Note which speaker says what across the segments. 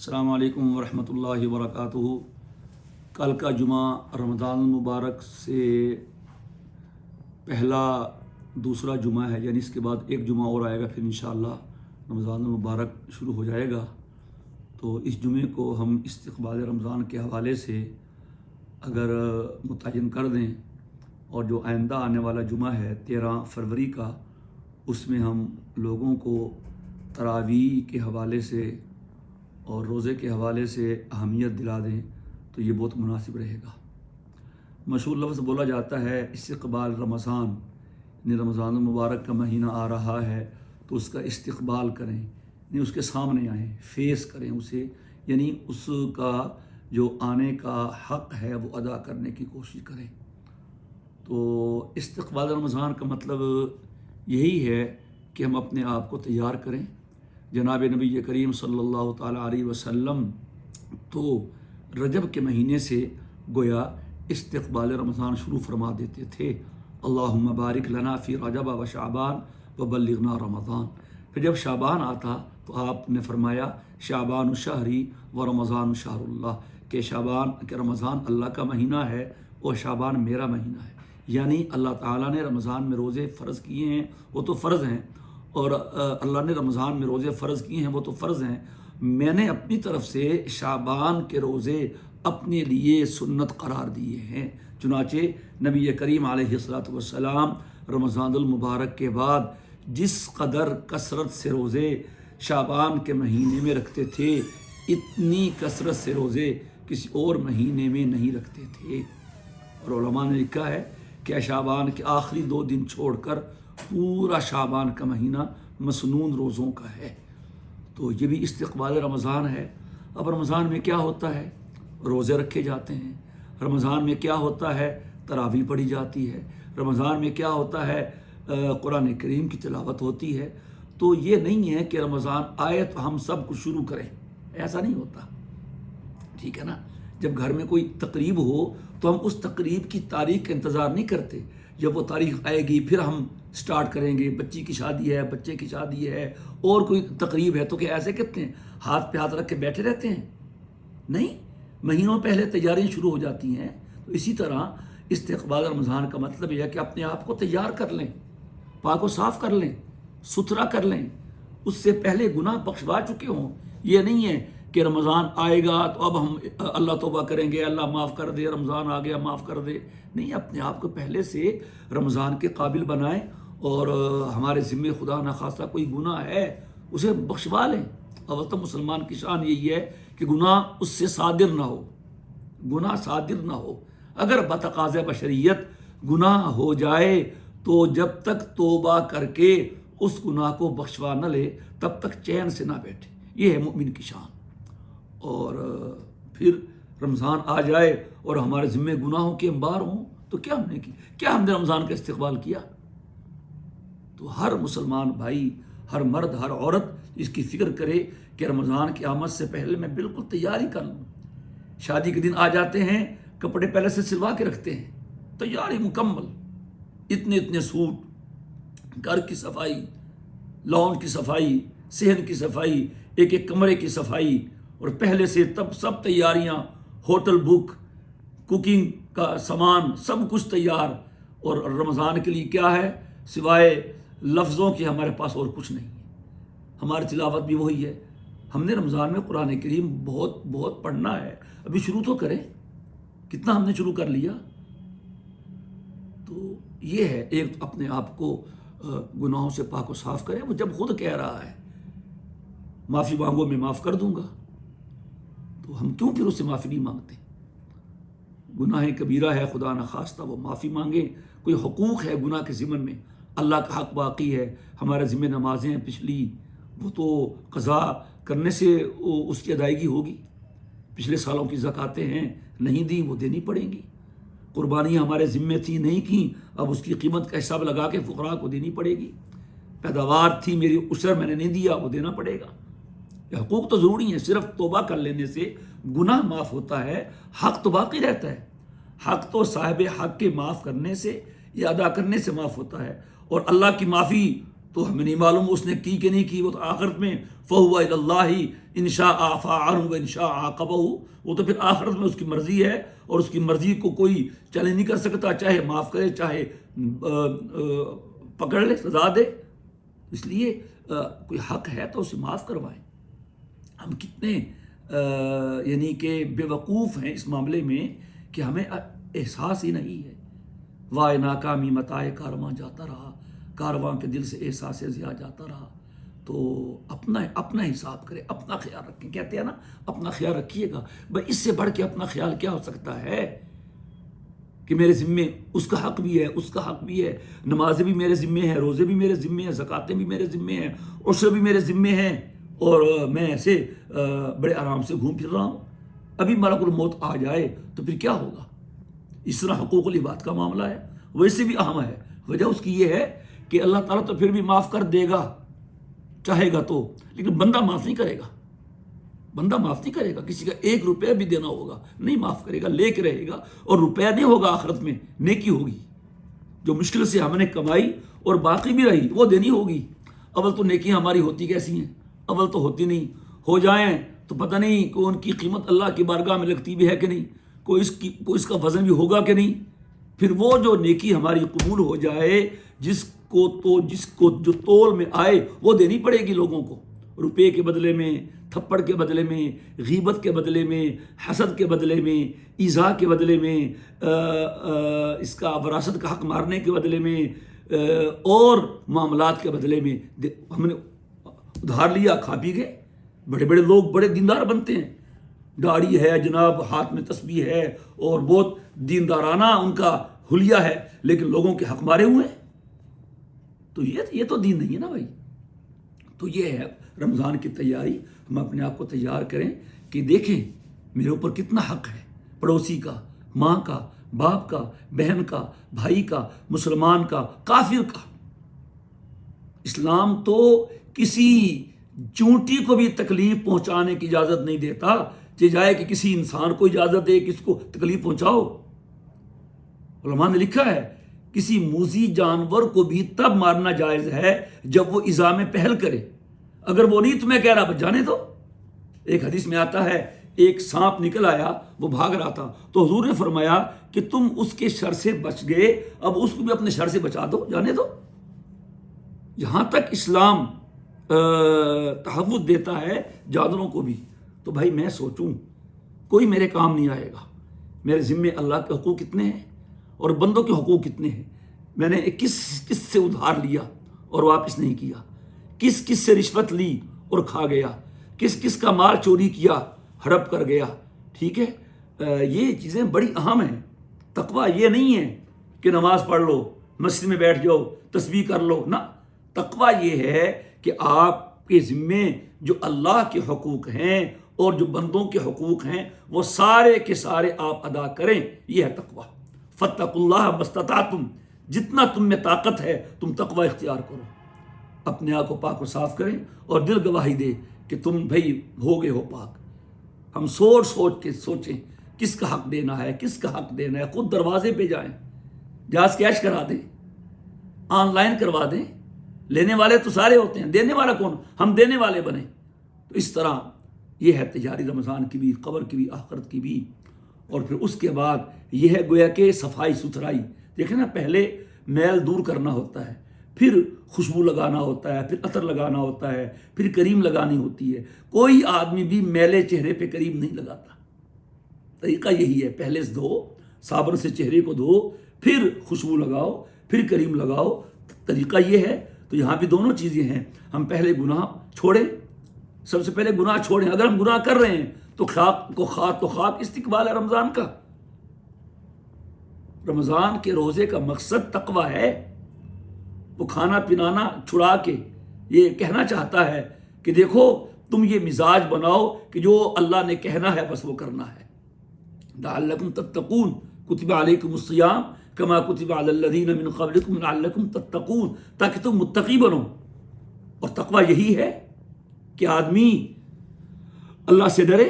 Speaker 1: السلام علیکم ورحمۃ اللہ وبرکاتہ۔ کل کا جمعہ رمضان المبارک سے پہلا دوسرا جمعہ ہے، یعنی اس کے بعد ایک جمعہ اور آئے گا، پھر انشاءاللہ رمضان المبارک شروع ہو جائے گا۔ تو اس جمعے کو ہم استقبال رمضان کے حوالے سے اگر متعین کر دیں، اور جو آئندہ آنے والا جمعہ ہے 13 فروری کا، اس میں ہم لوگوں کو تراویح کے حوالے سے اور روزے کے حوالے سے اہمیت دلا دیں تو یہ بہت مناسب رہے گا۔ مشہور لفظ بولا جاتا ہے استقبال رمضان، یعنی رمضان المبارک کا مہینہ آ رہا ہے تو اس کا استقبال کریں، یعنی اس کے سامنے آئیں، فیس کریں اسے، یعنی اس کا جو آنے کا حق ہے وہ ادا کرنے کی کوشش کریں۔ تو استقبال رمضان کا مطلب یہی ہے کہ ہم اپنے آپ کو تیار کریں۔ جناب نبی کریم صلی اللہ تعالیٰ علیہ وسلم تو رجب کے مہینے سے گویا استقبال رمضان شروع فرما دیتے تھے، اللہم بارک لنا فی رجب و شعبان و بلغنا رمضان۔ پھر جب شعبان آتا تو آپ نے فرمایا شعبان شہری و رمضان شہر اللہ، کہ رمضان اللہ کا مہینہ ہے اور شعبان میرا مہینہ ہے، یعنی اللہ تعالیٰ نے رمضان میں روزے فرض کیے ہیں، وہ تو فرض ہیں، اور اللہ نے رمضان میں روزے فرض کیے ہیں، وہ تو فرض ہیں، میں نے اپنی طرف سے شعبان کے روزے اپنے لیے سنت قرار دیے ہیں۔ چنانچہ نبی کریم علیہ السلام رمضان المبارک کے بعد جس قدر کثرت سے روزے شعبان کے مہینے میں رکھتے تھے، اتنی کثرت سے روزے کسی اور مہینے میں نہیں رکھتے تھے۔ اور علماء نے لکھا ہے کہ شعبان کے آخری 2 دن چھوڑ کر پورا شعبان کا مہینہ مسنون روزوں کا ہے۔ تو یہ بھی استقبال رمضان ہے۔ اب رمضان میں کیا ہوتا ہے؟ روزے رکھے جاتے ہیں۔ رمضان میں کیا ہوتا ہے؟ تراویح پڑھی جاتی ہے۔ رمضان میں کیا ہوتا ہے؟ قرآن کریم کی تلاوت ہوتی ہے۔ تو یہ نہیں ہے کہ رمضان آئے تو ہم سب کچھ شروع کریں، ایسا نہیں ہوتا، ٹھیک ہے نا۔ جب گھر میں کوئی تقریب ہو تو ہم اس تقریب کی تاریخ کا انتظار نہیں کرتے، جب وہ تاریخ آئے گی پھر ہم سٹارٹ کریں گے۔ بچی کی شادی ہے، بچے کی شادی ہے، اور کوئی تقریب ہے، تو کیا ایسے کرتے ہیں ہاتھ پہ ہاتھ رکھ کے بیٹھے رہتے ہیں؟ نہیں، مہینوں پہلے تیاریاں شروع ہو جاتی ہیں۔ تو اسی طرح استقبال رمضان کا مطلب یہ ہے کہ اپنے آپ کو تیار کر لیں، پاک و صاف کر لیں، ستھرا کر لیں، اس سے پہلے گناہ بخشوا چکے ہوں۔ یہ نہیں ہے کہ رمضان آئے گا تو اب ہم اللہ توبہ کریں گے، اللہ معاف کر دے، رمضان آ گیا معاف کر دے۔ نہیں، اپنے آپ کو پہلے سے رمضان کے قابل بنائیں، اور ہمارے ذمے خدا نخواستہ کوئی گناہ ہے اسے بخشوا لیں۔ اور تو مسلمان کی شان یہی ہے کہ گناہ اس سے صادر نہ ہو، گناہ صادر نہ ہو۔ اگر بتقاضۂ بشریت گناہ ہو جائے تو جب تک توبہ کر کے اس گناہ کو بخشوا نہ لے تب تک چین سے نہ بیٹھے۔ یہ ہے مومن کی شان۔ اور پھر رمضان آ جائے اور ہمارے ذمے گناہوں کے انبار ہوں تو کیا ہم نے کی؟ کیا ہم نے رمضان کا استقبال کیا؟ تو ہر مسلمان بھائی، ہر مرد، ہر عورت اس کی فکر کرے کہ رمضان کی آمد سے پہلے میں بالکل تیاری کر لوں۔ شادی کے دن آ جاتے ہیں، کپڑے پہلے سے سلوا کے رکھتے ہیں، تیاری مکمل، اتنے سوٹ، گھر کی صفائی، لان کی صفائی، صحن کی صفائی، ایک کمرے کی صفائی، اور پہلے سے تب سب تیاریاں، ہوٹل بک، کوکنگ کا سامان، سب کچھ تیار۔ اور رمضان کے لیے کیا ہے؟ سوائے لفظوں کے ہمارے پاس اور کچھ نہیں ہے۔ ہماری تلاوت بھی وہی ہے۔ ہم نے رمضان میں قرآن کریم بہت پڑھنا ہے، ابھی شروع تو کریں، کتنا ہم نے شروع کر لیا۔ تو یہ ہے، ایک اپنے آپ کو گناہوں سے پاک و صاف کریں۔ وہ جب خود کہہ رہا ہے معافی مانگو میں معاف کر دوں گا، تو ہم کیوں پھر اس سے معافی نہیں مانگتے؟ گناہ کبیرہ ہے، خدا نخواستہ وہ معافی مانگیں۔ کوئی حقوق ہے گناہ کے ضمن میں، اللہ کا حق باقی ہے، ہمارے ذمہ نمازیں ہیں پچھلی، وہ تو قضا کرنے سے اس کی ادائیگی ہوگی۔ پچھلے سالوں کی زکاتیں ہیں، نہیں دیں، وہ دینی پڑیں گی۔ قربانیاں ہمارے ذمے تھیں، نہیں کیں، اب اس کی قیمت کا حساب لگا کے فقراء کو دینی پڑے گی۔ پیداوار تھی میری، عشر میں نے نہیں دیا، وہ دینا پڑے گا۔ یہ حقوق تو ضروری ہیں، صرف توبہ کر لینے سے گناہ معاف ہوتا ہے، حق تو باقی رہتا ہے۔ حق تو صاحب حق کے معاف کرنے سے یا ادا کرنے سے معاف ہوتا ہے، اور اللہ کی معافی تو ہمیں نہیں معلوم اس نے کی کہ نہیں کی، وہ تو آخرت میں فَهُوَ إِلَى اللَّهِ انشاء عفا عنہ و انشاء عاقبہ، وہ تو پھر آخرت میں اس کی مرضی ہے، اور اس کی مرضی کو کوئی چیلنج نہیں کر سکتا، چاہے معاف کرے چاہے پکڑ لے سزا دے۔ اس لیے کوئی حق ہے تو اسے معاف کروائیں۔ ہم کتنے یعنی کہ بے وقوف ہیں اس معاملے میں کہ ہمیں احساس ہی نہیں ہے۔ وائے ناکامی متائے کارواں جاتا رہا، کارواں کے دل سے احساس ضیاء جاتا رہا۔ تو اپنا حساب کرے، اپنا خیال رکھیں، کہتے ہیں نا اپنا خیال رکھیے گا۔ بھائی اس سے بڑھ کے اپنا خیال کیا ہو سکتا ہے کہ میرے ذمے اس کا حق بھی ہے، اس کا حق بھی ہے، نمازیں بھی میرے ذمے ہیں، روزے بھی میرے ذمے ہیں، زکاتیں بھی میرے ذمے ہیں، عشر بھی میرے ذمے ہیں، اور میں ایسے بڑے آرام سے گھوم پھر رہا ہوں۔ ابھی ملک الموت آ جائے تو پھر کیا ہوگا؟ اس طرح حقوق العباد کا معاملہ ہے، ویسے بھی اہم ہے۔ وجہ اس کی یہ ہے کہ اللہ تعالیٰ تو پھر بھی معاف کر دے گا چاہے گا تو، لیکن بندہ معاف نہیں کرے گا، بندہ معاف نہیں کرے گا۔ کسی کا 1 روپیہ بھی دینا ہوگا نہیں معاف کرے گا، لے کے رہے گا، اور روپیہ نہیں ہوگا آخرت میں، نیکی ہوگی جو مشکل سے ہم نے کمائی اور باقی بھی رہی وہ دینی ہوگی۔ اول تو نیکیاں ہماری ہوتی کیسی ہیں؟ اول تو ہوتی نہیں، ہو جائیں تو پتہ نہیں کہ ان کی قیمت اللہ کی بارگاہ میں لگتی بھی ہے کہ نہیں، کوئی اس کا وزن بھی ہوگا کہ نہیں۔ پھر وہ جو نیکی ہماری قبول ہو جائے، جس کو جو تول میں آئے وہ دینی پڑے گی لوگوں کو، روپے کے بدلے میں، تھپڑ کے بدلے میں، غیبت کے بدلے میں، حسد کے بدلے میں، ایذاء کے بدلے میں، اس کا وراثت کا حق مارنے کے بدلے میں، اور معاملات کے بدلے میں۔ ہم نے ادھار لیا، کھا پی گئے۔ بڑے بڑے لوگ بڑے دیندار بنتے ہیں، داڑھی ہے جناب، ہاتھ میں تسبیح ہے، اور بہت دیندارانہ ان کا حلیہ ہے، لیکن لوگوں کے حق مارے ہوئے ہیں۔ تو یہ تو دین نہیں ہے نا بھائی۔ تو یہ ہے رمضان کی تیاری، ہم اپنے آپ کو تیار کریں کہ دیکھیں میرے اوپر کتنا حق ہے، پڑوسی کا، ماں کا، باپ کا، بہن کا، بھائی کا، مسلمان کا، کافر کا۔ اسلام تو کسی چونٹی کو بھی تکلیف پہنچانے کی اجازت نہیں دیتا، جائے کہ کسی انسان کو اجازت دے کہ اس کو تکلیف پہنچاؤ۔ علماء نے لکھا ہے کسی موذی جانور کو بھی تب مارنا جائز ہے جب وہ ایذا میں پہل کرے، اگر وہ نہیں تمہیں کہہ رہا بچ جانے دو۔ ایک حدیث میں آتا ہے ایک سانپ نکل آیا، وہ بھاگ رہا تھا، تو حضور نے فرمایا کہ تم اس کے شر سے بچ گئے، اب اس کو بھی اپنے شر سے بچا دو، جانے دو۔ یہاں تک اسلام تحفظ دیتا ہے جانوروں کو بھی۔ تو بھائی میں سوچوں کوئی میرے کام نہیں آئے گا، میرے ذمے اللہ کے حقوق کتنے ہیں اور بندوں کے حقوق کتنے ہیں۔ میں نے کس سے ادھار لیا اور واپس نہیں کیا، کس سے رشوت لی اور کھا گیا، کس کا مال چوری کیا، ہڑپ کر گیا۔ ٹھیک ہے، یہ چیزیں بڑی اہم ہیں۔ تقویٰ یہ نہیں ہے کہ نماز پڑھ لو، مسجد میں بیٹھ جاؤ، تسبیح کر لو، نہ۔ تقویٰ یہ ہے کہ آپ کے ذمے جو اللہ کے حقوق ہیں اور جو بندوں کے حقوق ہیں وہ سارے کے سارے آپ ادا کریں، یہ ہے تقویٰ۔ فاتقوا اللہ ما استطعتم، جتنا تم میں طاقت ہے تم تقویٰ اختیار کرو، اپنے آپ کو پاک و صاف کریں، اور دل گواہی دے کہ تم بھائی ہو گئے ہو پاک۔ ہم سوچ کے سوچیں کس کا حق دینا ہے، کس کا حق دینا ہے، خود دروازے پہ جائیں، جاز کیش کرا دیں، آن لائن کروا دیں۔ لینے والے تو سارے ہوتے ہیں، دینے والا کون؟ ہم دینے والے بنیں۔ تو اس طرح یہ ہے تیاری رمضان کی بھی، قبر کی بھی، آخرت کی بھی۔ اور پھر اس کے بعد یہ ہے گویا کہ صفائی ستھرائی۔ دیکھیں نا، پہلے میل دور کرنا ہوتا ہے، پھر خوشبو لگانا ہوتا ہے، پھر عطر لگانا ہوتا ہے، پھر کریم لگانی ہوتی ہے۔ کوئی آدمی بھی میلے چہرے پہ کریم نہیں لگاتا۔ طریقہ یہی ہے، پہلے دھو، صابن سے چہرے کو دھو، پھر خوشبو لگاؤ، پھر کریم لگاؤ۔ طریقہ یہ ہے۔ تو یہاں بھی دونوں چیزیں ہیں، ہم پہلے گناہ چھوڑیں، سب سے پہلے گناہ چھوڑیں۔ اگر ہم گناہ کر رہے ہیں تو خاک استقبال ہے رمضان کا۔ رمضان کے روزے کا مقصد تقویٰ ہے۔ وہ کھانا پینانا چھڑا کے یہ کہنا چاہتا ہے کہ دیکھو تم یہ مزاج بناؤ کہ جو اللہ نے کہنا ہے بس وہ کرنا ہے۔ لعلکم تتقون، کتب علیکم الصیام کما کتب علی الذین من قبلکم لعلکم تتقون، تاکہ تم متقی بنو۔ اور تقویٰ یہی ہے کہ آدمی اللہ سے ڈرے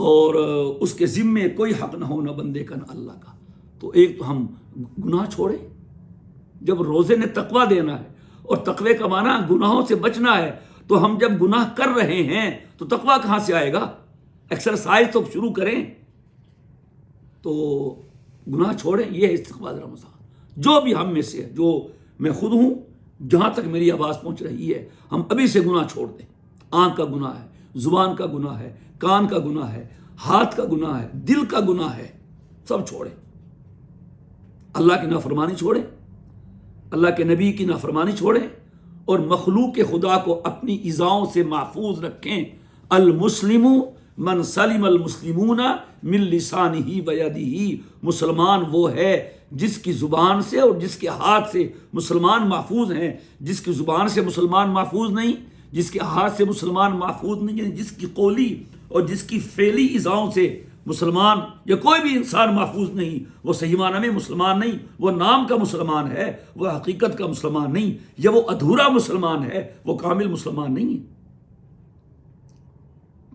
Speaker 1: اور اس کے ذمے کوئی حق نہ ہو، نہ بندے کا نہ اللہ کا۔ تو ایک تو ہم گناہ چھوڑیں، جب روزے نے تقویٰ دینا ہے، اور تقوی کا معنی گناہوں سے بچنا ہے، تو ہم جب گناہ کر رہے ہیں تو تقویٰ کہاں سے آئے گا؟ ایکسرسائز تو شروع کریں، تو گناہ چھوڑیں. یہ ہے استقبال رمضان. جو بھی ہم میں سے ہے، جو میں خود ہوں، جہاں تک میری آواز پہنچ رہی ہے، ہم ابھی سے گناہ چھوڑ دیں. آنکھ کا گناہ ہے، زبان کا گناہ ہے، کان کا گناہ ہے، ہاتھ کا گناہ ہے، دل کا گناہ ہے، سب چھوڑیں. اللہ کی نافرمانی چھوڑیں، اللہ کے نبی کی نافرمانی چھوڑیں، اور مخلوق خدا کو اپنی ایذاؤں سے محفوظ رکھیں. المسلم من سلم المسلمون من لسانہ و یدہ. مسلمان وہ ہے جس کی زبان سے اور جس کے ہاتھ سے مسلمان محفوظ ہیں. جس کی زبان سے مسلمان محفوظ نہیں، جس کے ہاتھ سے مسلمان محفوظ نہیں، یعنی جس کی قولی اور جس کی فعلی ایذاؤں سے مسلمان یا کوئی بھی انسان محفوظ نہیں، وہ صحیح معنی میں مسلمان نہیں. وہ نام کا مسلمان ہے، وہ حقیقت کا مسلمان نہیں، یا وہ ادھورا مسلمان ہے، وہ کامل مسلمان نہیں ہے.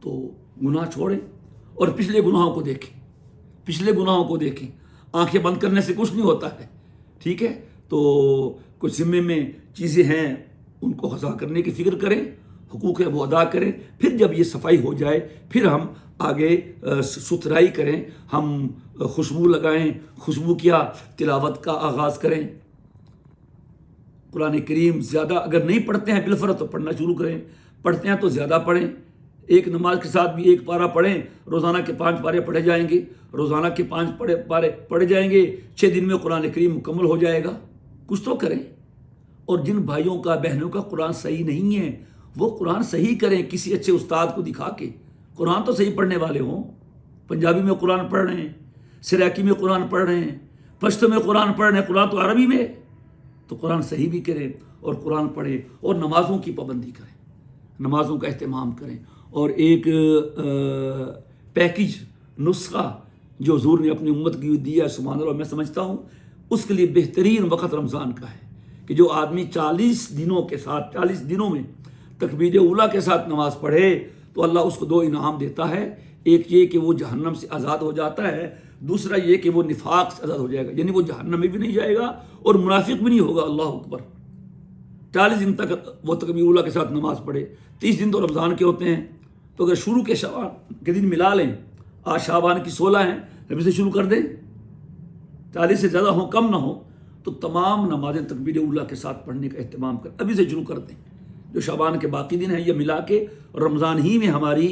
Speaker 1: تو گناہ چھوڑیں اور پچھلے گناہوں کو دیکھیں، پچھلے گناہوں کو دیکھیں. آنکھیں بند کرنے سے کچھ نہیں ہوتا ہے، ٹھیک ہے؟ تو کچھ ذمے میں چیزیں ہیں، ان کو قضا کرنے کی فکر کریں، حقوق ہے وہ ادا کریں. پھر جب یہ صفائی ہو جائے پھر ہم آگے ستھرائی کریں، ہم خوشبو لگائیں، خوشبو کیا تلاوت کا آغاز کریں. قرآن کریم زیادہ اگر نہیں پڑھتے ہیں بالفرض تو پڑھنا شروع کریں، پڑھتے ہیں تو زیادہ پڑھیں. ایک نماز کے ساتھ بھی ایک پارہ پڑھیں، روزانہ کے 5 پارے پڑھے جائیں گے، روزانہ کے 5 پارے پڑھے جائیں گے، 6 دن میں قرآن کریم مکمل ہو جائے گا. کچھ تو کریں. اور جن بھائیوں کا بہنوں کا قرآن صحیح نہیں ہے وہ قرآن صحیح کریں کسی اچھے استاد کو دکھا کے. قرآن تو صحیح پڑھنے والے ہوں. پنجابی میں قرآن پڑھ رہے ہیں، سرائکی میں قرآن پڑھ رہے ہیں، پشتو میں قرآن پڑھ رہے ہیں، قرآن تو عربی میں، تو قرآن صحیح بھی کریں اور قرآن پڑھیں اور نمازوں کی پابندی کریں، نمازوں کا اہتمام کریں. اور ایک پیکج نسخہ جو حضور نے اپنی امت کی دیا، سبحان اللہ، میں سمجھتا ہوں اس کے لیے بہترین وقت رمضان کا ہے کہ جو آدمی 40 دنوں میں تکبیر اولیٰ کے ساتھ نماز پڑھے تو اللہ اس کو 2 انعام دیتا ہے. ایک یہ کہ وہ جہنم سے آزاد ہو جاتا ہے، دوسرا یہ کہ وہ نفاق سے آزاد ہو جائے گا، یعنی وہ جہنم میں بھی نہیں جائے گا اور منافق بھی نہیں ہوگا. اللہ اکبر. 40 دن تک وہ تکبیر اولیٰ کے ساتھ نماز پڑھے. 30 دن تو رمضان کے ہوتے ہیں، تو اگر شروع کے شعبان کے دن ملا لیں، آج شعبان کی 16 ہیں، ابھی سے شروع کر دیں، 40 سے زیادہ ہوں کم نہ ہو، تو تمام نمازیں تکبیر اولیٰ کے ساتھ پڑھنے کا اہتمام کر ابھی سے شروع کر دیں. جو شعبان کے باقی دن ہیں یہ ملا کے رمضان ہی میں ہماری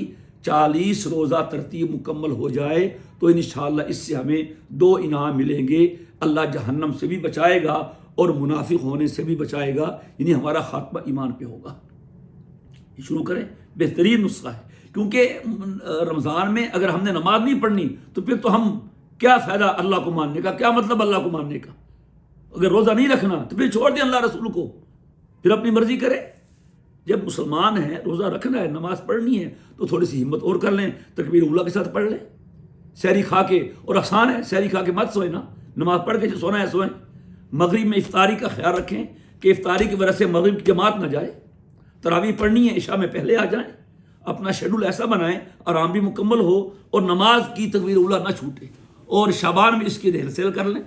Speaker 1: 40 روزہ ترتیب مکمل ہو جائے تو انشاءاللہ اس سے ہمیں 2 انعام ملیں گے. اللہ جہنم سے بھی بچائے گا اور منافق ہونے سے بھی بچائے گا، یعنی ہمارا خاتمہ ایمان پہ ہوگا. یہ شروع کریں، بہترین نسخہ ہے. کیونکہ رمضان میں اگر ہم نے نماز نہیں پڑھنی تو پھر تو ہم کیا فائدہ اللہ کو ماننے کا، کیا مطلب اللہ کو ماننے کا. اگر روزہ نہیں رکھنا تو پھر چھوڑ دیں اللہ رسول کو، پھر اپنی مرضی کرے. جب مسلمان ہیں، روزہ رکھنا ہے، نماز پڑھنی ہے تو تھوڑی سی ہمت اور کر لیں، تکبیر اولیٰ کے ساتھ پڑھ لیں. سحری کھا کے، اور آسان ہے، سحری کھا کے مت سوئیں نا، نماز پڑھ کے جو سونا ہے سوئیں. مغرب میں افطاری کا خیال رکھیں کہ افطاری کی وجہ سے مغرب کی جماعت نہ جائے. تراویح پڑھنی ہے، عشاء میں پہلے آ جائیں. اپنا شیڈول ایسا بنائیں آرام بھی مکمل ہو اور نماز کی تکبیر اولیٰ نہ چھوٹے. اور شعبان میں اس کی ریہرسل کر لیں،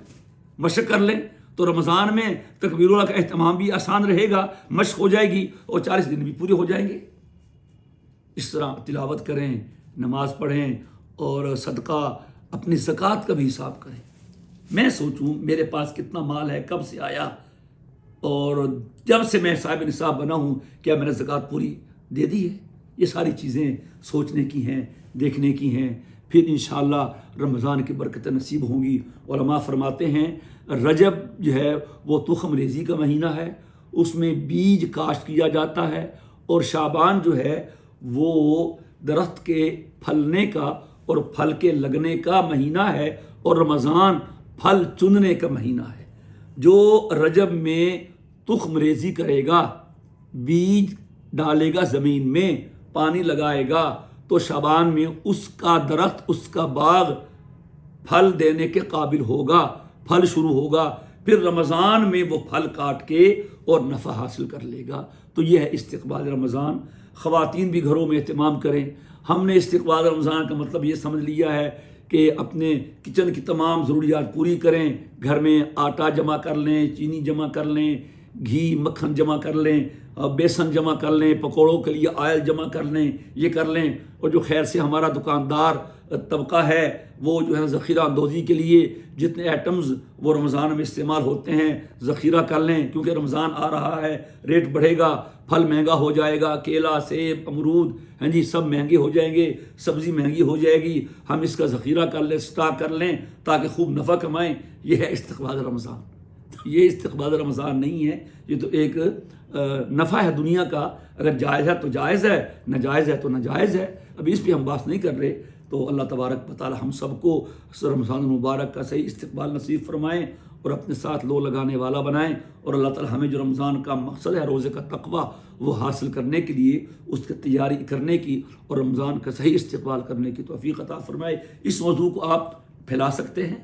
Speaker 1: مشق کر لیں، تو رمضان میں تکبیر اولیٰ کا اہتمام بھی آسان رہے گا، مشق ہو جائے گی اور 40 دن بھی پورے ہو جائیں گے. اس طرح تلاوت کریں، نماز پڑھیں اور صدقہ، اپنی زکوٰۃ کا بھی حساب کریں. میں سوچوں میرے پاس کتنا مال ہے، کب سے آیا، اور جب سے میں صاحب نصاب بنا ہوں کیا میں نے زکوٰۃ پوری دے دی ہے. یہ ساری چیزیں سوچنے کی ہیں، دیکھنے کی ہیں. پھر انشاءاللہ رمضان کی برکتیں نصیب ہوں گی. علماء فرماتے ہیں رجب جو ہے وہ تخم ریزی کا مہینہ ہے، اس میں بیج کاشت کیا جاتا ہے، اور شعبان جو ہے وہ درخت کے پھلنے کا اور پھل کے لگنے کا مہینہ ہے، اور رمضان پھل چننے کا مہینہ ہے. جو رجب میں تخم ریزی کرے گا، بیج ڈالے گا زمین میں، پانی لگائے گا، تو شعبان میں اس کا درخت، اس کا باغ پھل دینے کے قابل ہوگا، پھل شروع ہوگا. پھر رمضان میں وہ پھل کاٹ کے اور نفع حاصل کر لے گا. تو یہ ہے استقبال رمضان. خواتین بھی گھروں میں اہتمام کریں. ہم نے استقبال رمضان کا مطلب یہ سمجھ لیا ہے کہ اپنے کچن کی تمام ضروریات پوری کریں. گھر میں آٹا جمع کر لیں، چینی جمع کر لیں، گھی مکھن جمع کر لیں، بیسن جمع کر لیں، پکوڑوں کے لیے آئل جمع کر لیں، یہ کر لیں، اور جو خیر سے ہمارا دکاندار طبقہ ہے وہ جو ہے ذخیرہ اندوزی کے لیے جتنے آئٹمز وہ رمضان میں استعمال ہوتے ہیں ذخیرہ کر لیں، کیونکہ رمضان آ رہا ہے، ریٹ بڑھے گا، پھل مہنگا ہو جائے گا، کیلا، سیب، امرود جی سب مہنگے ہو جائیں گے، سبزی مہنگی ہو جائے گی، ہم اس کا ذخیرہ کر لیں، اسٹاک کر لیں تاکہ خوب نفع کمائیں۔ یہ ہے استقبال رمضان۔ یہ استقبال رمضان نہیں ہے، یہ تو ایک نفع ہے دنیا کا، اگر جائز ہے تو جائز ہے، ناجائز ہے تو ناجائز ہے، ابھی اس پہ ہم بات نہیں کر رہے۔ تو اللہ تبارک و تعالی ہم سب کو رمضان المبارک کا صحیح استقبال نصیب فرمائیں اور اپنے ساتھ لو لگانے والا بنائیں، اور اللہ تعالی ہمیں جو رمضان کا مقصد ہے روزے کا تقویٰ وہ حاصل کرنے کے لیے، اس کی تیاری کرنے کی اور رمضان کا صحیح استقبال کرنے کی توفیق عطا فرمائے۔ اس موضوع کو آپ پھیلا سکتے ہیں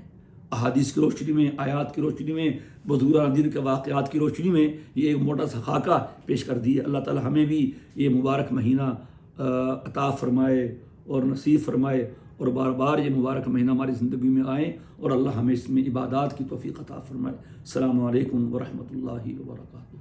Speaker 1: احادیث کی روشنی میں، آیات کی روشنی میں، بزرگان دین کے واقعات کی روشنی میں، یہ ایک موٹا سا خاکہ پیش کر دی ہے۔ اللہ تعالی ہمیں بھی یہ مبارک مہینہ عطا فرمائے اور نصیب فرمائے، اور بار بار یہ مبارک مہینہ ہماری زندگی میں آئے، اور اللہ ہمیں اس میں عبادات کی توفیق عطا فرمائے۔ السلام علیکم ورحمۃ اللہ وبرکاتہ۔